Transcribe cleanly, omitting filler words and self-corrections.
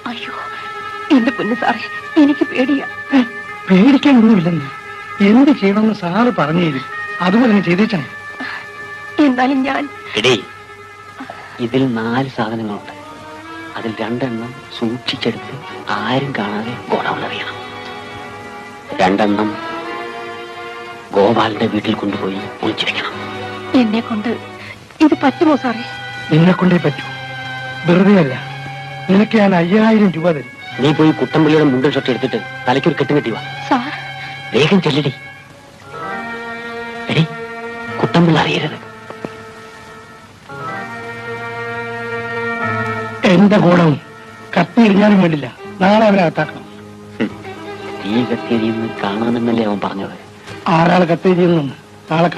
അയ്യോ, എന്റെ പൊന്നു സാറേ, എനിക്ക് പേടിയാ. പേടിക്കാനൊന്നുമില്ലെന്ന്. എന്ത് ചെയ്യണമെന്ന് സാറ് പറഞ്ഞു തരും, അതുപോലെ തന്നെ ചെയ്തേച്ചാ. എന്നാലും ഞാൻ ഇതിൽ 4 സാധനങ്ങളുണ്ട്. അതിൽ 2 എണ്ണം സൂക്ഷിച്ചെടുത്ത് ആരും കാണാതെ ഗോഡൌണിൽ അറിയണം. 2 എണ്ണം ഗോപാലിന്റെ വീട്ടിൽ കൊണ്ടുപോയി ഒളിച്ചിരിക്കണം. എന്നെ കൊണ്ട് ഇത് പറ്റുമോ സാറേ? നിന്നെ കൊണ്ടേ പറ്റൂ, വെറുതെ അല്ല. നിനക്ക് ഞാൻ 5000 രൂപ തരും. നീ പോയി കുട്ടമ്പിള്ളിയുടെ മുണ്ടും ഷർട്ട് എടുത്തിട്ട് തലയ്ക്കൊരു കെട്ടും കെട്ടി വാ. സാർ വേഗം ചെല്ലടി. എടി, കുട്ടമ്പിള്ള അറിയരുത്. എന്റെ ഗോഡൌൺ കത്തി എറിഞ്ഞാലും വേണ്ടില്ല, നാളെ അവനെ അകത്താക്കണം. തീ കത്തിയെന്ന് കാണാമെന്നല്ലേ അവൻ പറഞ്ഞത്. ആരാൾ കത്തി എറിയുന്നു നാളെ